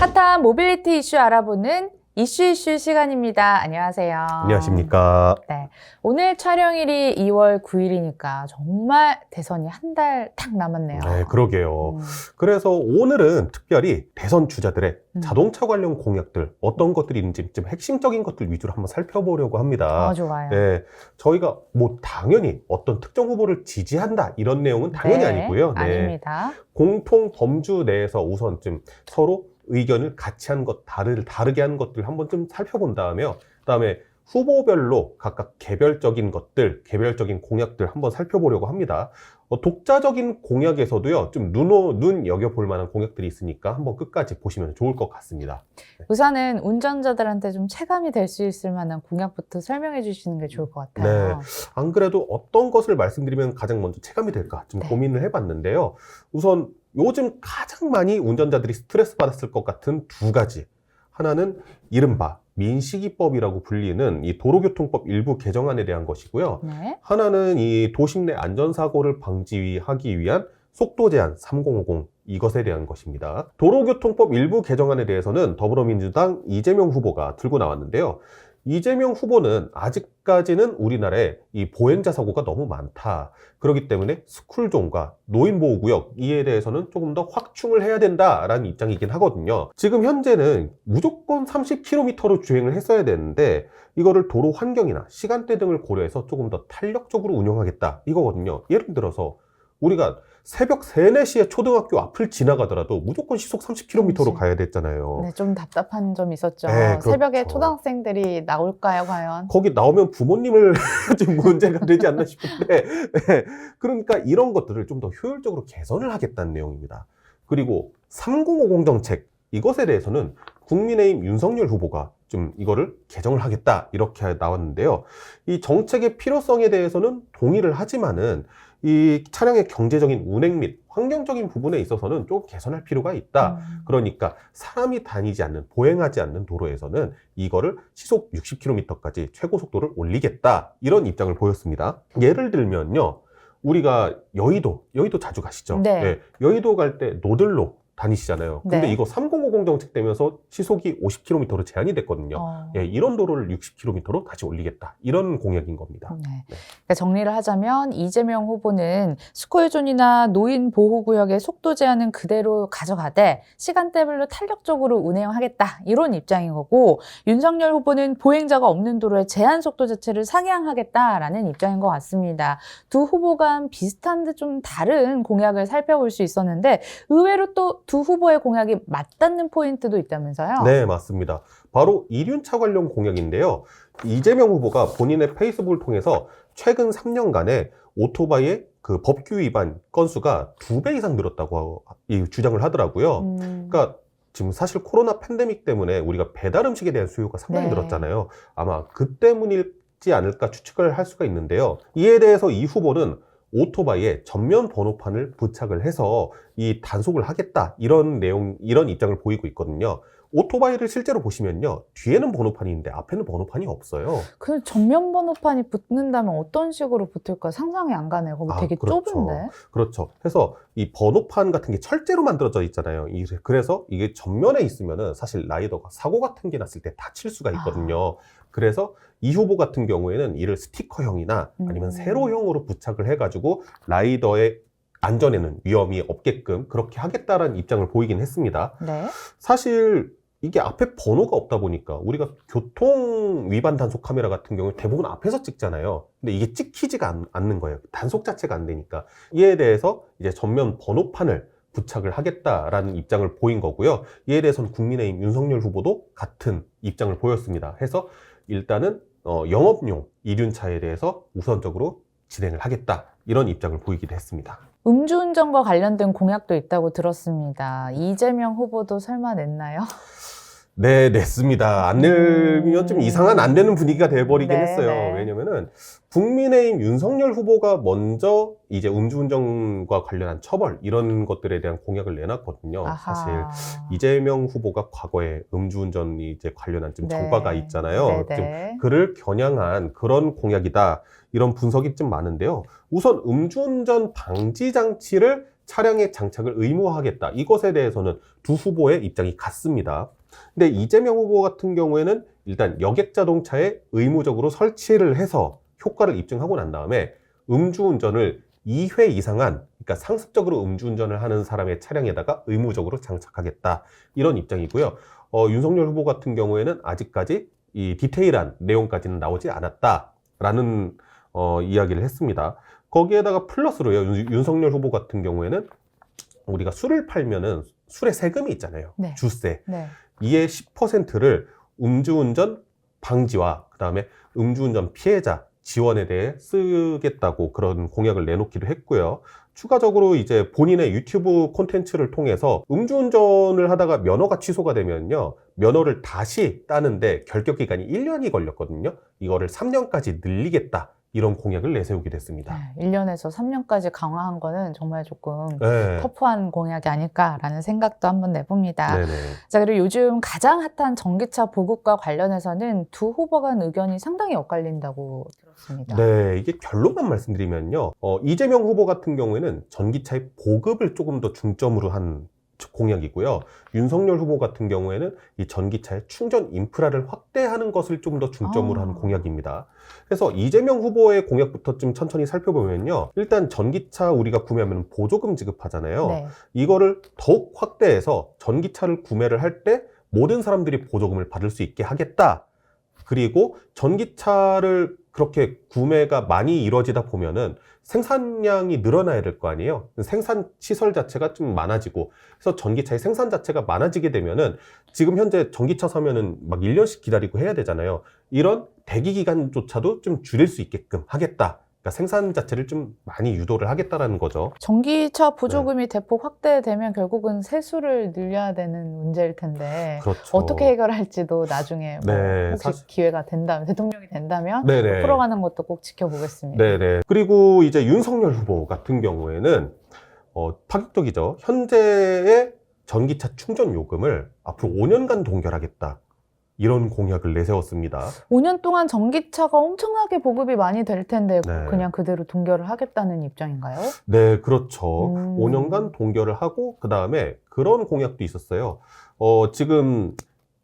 핫한 모빌리티 이슈 알아보는 이슈 시간입니다. 안녕하세요. 안녕하십니까. 네, 오늘 촬영일이 2월 9일이니까 정말 대선이 한 달 딱 남았네요. 네, 그러게요. 그래서 오늘은 특별히 대선 주자들의 자동차 관련 공약들 어떤 것들이 있는지 좀 핵심적인 것들 위주로 한번 살펴보려고 합니다. 좋아요. 네, 저희가 뭐 당연히 어떤 특정 후보를 지지한다 이런 내용은 당연히 아니고요. 네, 아닙니다. 공통 범주 내에서 우선 좀 서로 의견을 같이 한 것, 다르게 한 것들 한번 좀 살펴본 다음에 후보별로 각각 개별적인 것들, 개별적인 공약들 한번 살펴보려고 합니다. 독자적인 공약에서도요, 좀 눈여겨볼 만한 공약들이 있으니까 한번 끝까지 보시면 좋을 것 같습니다. 우선은 운전자들한테 좀 체감이 될 수 있을 만한 공약부터 설명해 주시는 게 좋을 것 같아요. 네. 안 그래도 어떤 것을 말씀드리면 가장 먼저 체감이 될까 좀 네. 고민을 해봤는데요. 우선 요즘 가장 많이 운전자들이 스트레스 받았을 것 같은 두 가지. 하나는 이른바 민식이법이라고 불리는 이 도로교통법 일부 개정안에 대한 것이고요. 네. 하나는 이 도심 내 안전사고를 방지하기 위한 속도 제한 3050 이것에 대한 것입니다. 도로교통법 일부 개정안에 대해서는 더불어민주당 이재명 후보가 들고 나왔는데요. 이재명 후보는 아직까지는 우리나라에 이 보행자 사고가 너무 많다. 그렇기 때문에 스쿨존과 노인보호구역 이에 대해서는 조금 더 확충을 해야 된다라는 입장이긴 하거든요. 지금 현재는 무조건 30km로 주행을 했어야 되는데 이거를 도로 환경이나 시간대 등을 고려해서 조금 더 탄력적으로 운영하겠다 이거거든요. 예를 들어서 우리가 새벽 3, 4시에 초등학교 앞을 지나가더라도 무조건 시속 30km로 가야 됐잖아요. 네, 좀 답답한 점이 있었죠. 네, 그렇죠. 새벽에 초등학생들이 나올까요, 과연? 거기 나오면 부모님을 좀 문제가 되지 않나 싶은데, 네. 그러니까 이런 것들을 좀 더 효율적으로 개선을 하겠다는 내용입니다. 그리고 3050 정책, 이것에 대해서는 국민의힘 윤석열 후보가 좀 이거를 개정을 하겠다 이렇게 나왔는데요. 이 정책의 필요성에 대해서는 동의를 하지만은 이 차량의 경제적인 운행 및 환경적인 부분에 있어서는 좀 개선할 필요가 있다. 그러니까 사람이 다니지 않는, 보행하지 않는 도로에서는 이거를 시속 60km까지 최고 속도를 올리겠다. 이런 입장을 보였습니다. 예를 들면요. 우리가 여의도 자주 가시죠? 네. 네, 여의도 갈 때 노들로 다니시잖아요. 근데 네. 이거 3050 정책 되면서 시속이 50km로 제한이 됐거든요. 예, 이런 도로를 60km로 다시 올리겠다. 이런 공약인 겁니다. 네. 네. 그러니까 정리를 하자면 이재명 후보는 스쿨존이나 노인 보호구역의 속도 제한은 그대로 가져가되 시간대별로 탄력적으로 운행하겠다 이런 입장인 거고, 윤석열 후보는 보행자가 없는 도로의 제한 속도 자체를 상향하겠다라는 입장인 것 같습니다. 두 후보 간 비슷한 듯 좀 다른 공약을 살펴볼 수 있었는데 의외로 또 두 후보의 공약이 맞닿는 포인트도 있다면서요? 네, 맞습니다. 바로 이륜차 관련 공약인데요. 이재명 후보가 본인의 페이스북을 통해서 최근 3년간에 오토바이의 그 법규 위반 건수가 2배 이상 늘었다고 주장을 하더라고요. 그러니까 지금 사실 코로나 팬데믹 때문에 우리가 배달 음식에 대한 수요가 상당히 네. 늘었잖아요. 아마 그 때문일지 않을까 추측을 할 수가 있는데요. 이에 대해서 이 후보는 오토바이에 전면 번호판을 부착을 해서 이 단속을 하겠다 이런 입장을 보이고 있거든요. 오토바이를 실제로 보시면요, 뒤에는 번호판이 있는데 앞에는 번호판이 없어요. 그 전면 번호판이 붙는다면 어떤 식으로 붙을까 상상이 안 가네요. 거기 되게 그렇죠. 좁은데. 그렇죠. 그래서 이 번호판 같은 게 철제로 만들어져 있잖아요. 그래서 이게 전면에 있으면은 사실 라이더가 사고 같은 게 났을 때 다칠 수가 있거든요. 그래서 이 후보 같은 경우에는 이를 스티커형이나 아니면 세로형으로 부착을 해가지고 라이더의 안전에는 위험이 없게끔 그렇게 하겠다라는 입장을 보이긴 했습니다. 네. 사실 이게 앞에 번호가 없다 보니까 우리가 교통 위반 단속 카메라 같은 경우에 대부분 앞에서 찍잖아요. 근데 이게 찍히지가 않는 거예요. 단속 자체가 안 되니까. 이에 대해서 이제 전면 번호판을 부착을 하겠다라는 입장을 보인 거고요. 이에 대해서는 국민의힘 윤석열 후보도 같은 입장을 보였습니다. 해서 일단은 영업용 이륜차에 대해서 우선적으로 진행을 하겠다. 이런 입장을 보이기도 했습니다. 음주운전과 관련된 공약도 있다고 들었습니다. 이재명 후보도 설마 냈나요? 네, 냈습니다. 안 내면 좀 이상한 안 되는 분위기가 돼버리긴 네, 했어요. 네. 왜냐면은 국민의힘 윤석열 후보가 먼저 이제 음주운전과 관련한 처벌 이런 것들에 대한 공약을 내놨거든요. 아하. 사실 이재명 후보가 과거에 음주운전이 이제 관련한 좀 네. 정과가 있잖아요. 좀 네네. 그를 겨냥한 그런 공약이다. 이런 분석이 좀 많은데요. 우선 음주운전 방지 장치를 차량에 장착을 의무화하겠다. 이것에 대해서는 두 후보의 입장이 같습니다. 근데 이재명 후보 같은 경우에는 일단 여객 자동차에 의무적으로 설치를 해서 효과를 입증하고 난 다음에 음주운전을 2회 이상한, 그러니까 상습적으로 음주운전을 하는 사람의 차량에다가 의무적으로 장착하겠다. 이런 입장이고요. 윤석열 후보 같은 경우에는 아직까지 이 디테일한 내용까지는 나오지 않았다라는 이야기를 했습니다. 거기에다가 플러스로요. 윤석열 후보 같은 경우에는 우리가 술을 팔면은 술에 세금이 있잖아요. 네. 주세. 네. 이의 10%를 음주운전 방지와 그다음에 음주운전 피해자 지원에 대해 쓰겠다고 그런 공약을 내놓기도 했고요. 추가적으로 이제 본인의 유튜브 콘텐츠를 통해서 음주운전을 하다가 면허가 취소가 되면요, 면허를 다시 따는데 결격 기간이 1년이 걸렸거든요. 이거를 3년까지 늘리겠다. 이런 공약을 내세우게 됐습니다. 네, 1년에서 3년까지 강화한 거는 정말 조금 네. 터프한 공약이 아닐까라는 생각도 한번 내봅니다. 네네. 자, 그리고 요즘 가장 핫한 전기차 보급과 관련해서는 두 후보 간 의견이 상당히 엇갈린다고 들었습니다. 네, 이게 결론만 말씀드리면요. 이재명 후보 같은 경우에는 전기차의 보급을 조금 더 중점으로 한 공약이고요. 윤석열 후보 같은 경우에는 이 전기차의 충전 인프라를 확대하는 것을 좀 더 중점으로 하는 공약입니다. 그래서 이재명 후보의 공약부터 좀 천천히 살펴보면요. 일단 전기차 우리가 구매하면 보조금 지급하잖아요. 네. 이거를 더욱 확대해서 전기차를 구매를 할 때 모든 사람들이 보조금을 받을 수 있게 하겠다. 그리고 전기차를 그렇게 구매가 많이 이루어지다 보면은 생산량이 늘어나야 될 거 아니에요. 생산 시설 자체가 좀 많아지고, 그래서 전기차의 생산 자체가 많아지게 되면은 지금 현재 전기차 사면은 막 1년씩 기다리고 해야 되잖아요. 이런 대기 기간조차도 좀 줄일 수 있게끔 하겠다. 그러니까 생산 자체를 좀 많이 유도를 하겠다라는 거죠. 전기차 보조금이 대폭 확대되면 결국은 세수를 늘려야 되는 문제일 텐데 그렇죠. 어떻게 해결할지도 나중에 뭐 네, 혹시 기회가 된다면, 대통령이 된다면 네네. 풀어가는 것도 꼭 지켜보겠습니다. 네네. 그리고 이제 윤석열 후보 같은 경우에는 파격적이죠. 현재의 전기차 충전 요금을 앞으로 5년간 동결하겠다. 이런 공약을 내세웠습니다. 5년 동안 전기차가 엄청나게 보급이 많이 될 텐데 네. 그냥 그대로 동결을 하겠다는 입장인가요? 네, 그렇죠. 5년간 음. 동결을 하고 그 다음에 그런 공약도 있었어요. 지금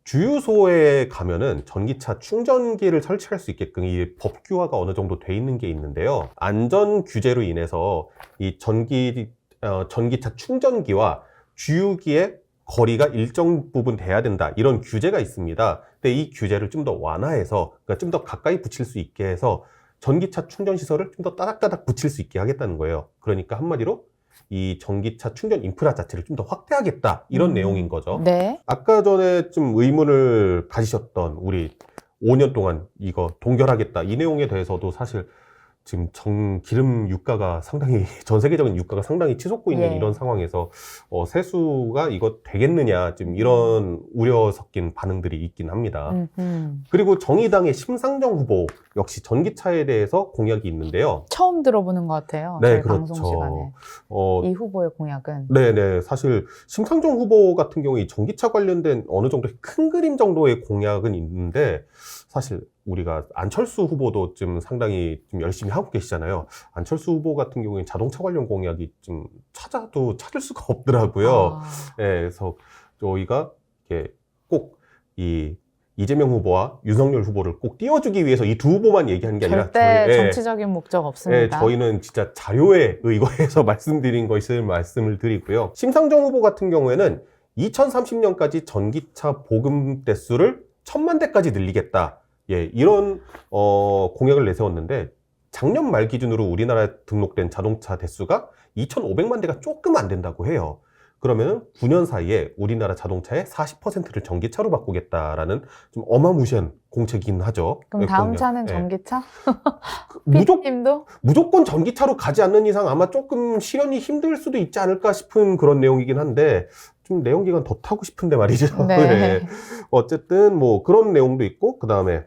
주유소에 가면은 전기차 충전기를 설치할 수 있게끔 이 법규화가 어느 정도 돼 있는 게 있는데요. 안전 규제로 인해서 이 전기차 충전기와 주유기의 거리가 일정 부분 돼야 된다. 이런 규제가 있습니다. 근데 이 규제를 좀 더 완화해서, 그러니까 좀 더 가까이 붙일 수 있게 해서 전기차 충전 시설을 좀 더 따닥따닥 붙일 수 있게 하겠다는 거예요. 그러니까 한마디로 이 전기차 충전 인프라 자체를 좀 더 확대하겠다. 이런 내용인 거죠. 네. 아까 전에 좀 의문을 가지셨던 우리 5년 동안 이거 동결하겠다. 이 내용에 대해서도 사실 지금 기름 유가가 상당히, 전 세계적인 유가가 상당히 치솟고 있는 예. 이런 상황에서 세수가 이거 되겠느냐, 지금 이런 우려 섞인 반응들이 있긴 합니다. 그리고 정의당의 심상정 후보 역시 전기차에 대해서 공약이 있는데요. 처음 들어보는 것 같아요. 네, 저희 그렇죠. 방송 시간에. 이 후보의 공약은. 네네. 사실 심상정 후보 같은 경우에 이 전기차 관련된 어느 정도 큰 그림 정도의 공약은 있는데, 사실 우리가 안철수 후보도 좀 상당히 좀 열심히 하고 계시잖아요. 안철수 후보 같은 경우에 자동차 관련 공약이 좀 찾아도 찾을 수가 없더라고요. 네, 그래서 저희가 이렇게 꼭 이재명 후보와 윤석열 후보를 꼭 띄워주기 위해서 이 두 후보만 얘기하는 게 아니라 절대 정치적인 목적 없습니다. 저희는 진짜 자료에 의거해서 말씀드린 것을 말씀을 드리고요. 심상정 후보 같은 경우에는 2030년까지 전기차 보급 대수를 1000만 대까지 늘리겠다. 이런 공약을 내세웠는데, 작년 말 기준으로 우리나라에 등록된 자동차 대수가 2,500만 대가 조금 안 된다고 해요. 그러면 9년 사이에 우리나라 자동차의 40%를 전기차로 바꾸겠다라는 좀 어마무시한 공책이긴 하죠. 그럼 다음 공약. 차는 전기차? 무조건 피디님도? 전기차로 가지 않는 이상 아마 조금 실현이 힘들 수도 있지 않을까 싶은 그런 내용이긴 한데, 좀 내연기관 더 타고 싶은데 말이죠. 네. 어쨌든 뭐 그런 내용도 있고, 그 다음에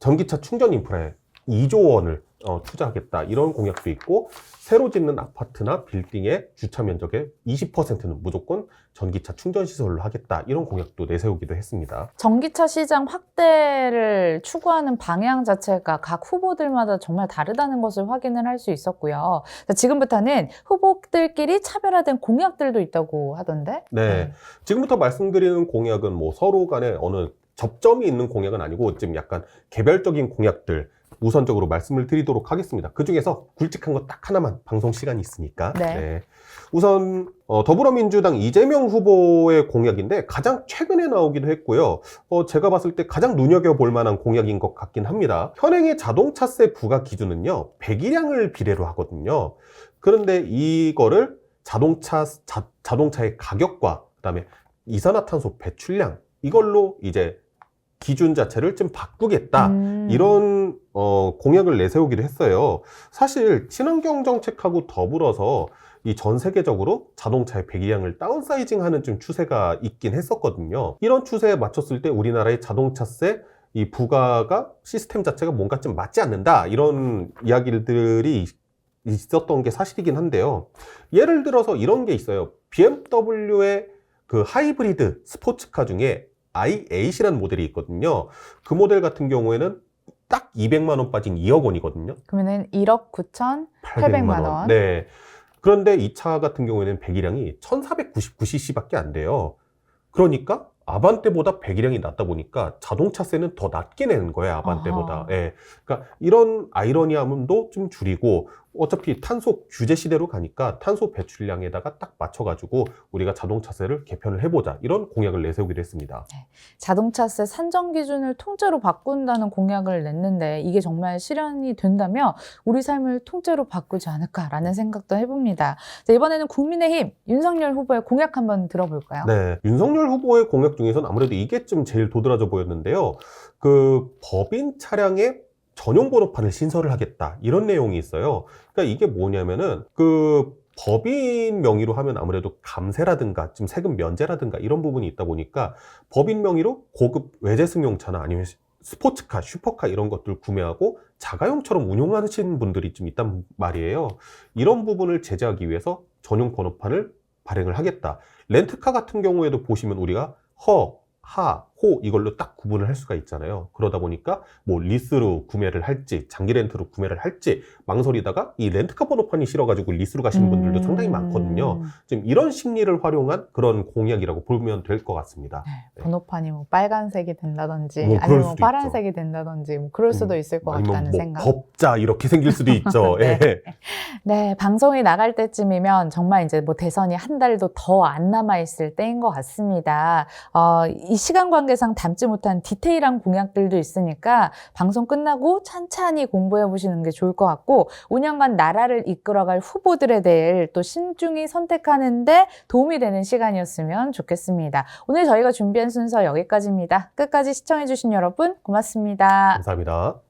전기차 충전 인프라에 2조 원을 투자하겠다 이런 공약도 있고 새로 짓는 아파트나 빌딩의 주차 면적의 20%는 무조건 전기차 충전 시설로 하겠다 이런 공약도 내세우기도 했습니다. 전기차 시장 확대를 추구하는 방향 자체가 각 후보들마다 정말 다르다는 것을 확인을 할 수 있었고요. 자, 지금부터는 후보들끼리 차별화된 공약들도 있다고 하던데? 네. 지금부터 말씀드리는 공약은 뭐 서로 간에 어느 접점이 있는 공약은 아니고 좀 약간 개별적인 공약들 우선적으로 말씀을 드리도록 하겠습니다. 그 중에서 굵직한 거 딱 하나만 방송 시간이 있으니까. 네. 우선 더불어민주당 이재명 후보의 공약인데 가장 최근에 나오기도 했고요. 제가 봤을 때 가장 눈여겨볼 만한 공약인 것 같긴 합니다. 현행의 자동차세 부과 기준은요. 배기량을 비례로 하거든요. 그런데 이거를 자동차의 가격과 그다음에 이산화탄소 배출량 이걸로 이제 기준 자체를 좀 바꾸겠다 이런 공약을 내세우기도 했어요. 사실 친환경 정책하고 더불어서 이 전 세계적으로 자동차의 배기량을 다운사이징하는 좀 추세가 있긴 했었거든요. 이런 추세에 맞췄을 때 우리나라의 자동차세 이 부과가 시스템 자체가 뭔가 좀 맞지 않는다 이런 이야기들이 있었던 게 사실이긴 한데요. 예를 들어서 이런 게 있어요. BMW의 그 하이브리드 스포츠카 중에 i8이라는 모델이 있거든요. 그 모델 같은 경우에는 딱 200만 원 빠진 2억 원이거든요. 그러면은 1억 9,800만 원. 네. 그런데 이 차 같은 경우에는 배기량이 1499cc밖에 안 돼요. 그러니까 아반떼보다 배기량이 낮다 보니까 자동차세는 더 낮게 내는 거예요, 아반떼보다. 예. 그러니까 이런 아이러니함도 좀 줄이고 어차피 탄소 규제 시대로 가니까 탄소 배출량에다가 딱 맞춰가지고 우리가 자동차세를 개편을 해보자 이런 공약을 내세우기로 했습니다. 자동차세 산정 기준을 통째로 바꾼다는 공약을 냈는데 이게 정말 실현이 된다면 우리 삶을 통째로 바꾸지 않을까라는 생각도 해봅니다. 자, 이번에는 국민의힘 윤석열 후보의 공약 한번 들어볼까요? 네, 윤석열 후보의 공약 중에서는 아무래도 이게 좀 제일 도드라져 보였는데요. 그 법인 차량에 전용 번호판을 신설을 하겠다 이런 내용이 있어요. 그러니까 이게 뭐냐면은 그 법인 명의로 하면 아무래도 감세라든가 좀 세금 면제라든가 이런 부분이 있다 보니까 법인 명의로 고급 외제 승용차나 아니면 스포츠카, 슈퍼카 이런 것들 구매하고 자가용처럼 운용하시는 분들이 좀 있단 말이에요. 이런 부분을 제재하기 위해서 전용 번호판을 발행을 하겠다. 렌트카 같은 경우에도 보시면 우리가 하, 호 이걸로 딱 구분을 할 수가 있잖아요. 그러다 보니까 뭐 리스로 구매를 할지 장기 렌트로 구매를 할지 망설이다가 이 렌트카 번호판이 싫어가지고 리스로 가시는 분들도 상당히 많거든요. 지금 이런 심리를 활용한 그런 공약이라고 보면 될 것 같습니다. 네, 번호판이 뭐 빨간색이 된다든지 뭐 아니면 수도 파란색이 된다든지 뭐 그럴 수도 있을 것 아니면 같다는 뭐 생각. 법자 이렇게 생길 수도 있죠. 네. 예. 네, 방송이 나갈 때쯤이면 정말 이제 뭐 대선이 한 달도 더 안 남아있을 때인 것 같습니다. 이 시간 관계상 담지 못한 디테일한 공약들도 있으니까 방송 끝나고 찬찬히 공부해 보시는 게 좋을 것 같고 5년간 나라를 이끌어갈 후보들에 대해 또 신중히 선택하는데 도움이 되는 시간이었으면 좋겠습니다. 오늘 저희가 준비한 순서 여기까지입니다. 끝까지 시청해 주신 여러분 고맙습니다. 감사합니다.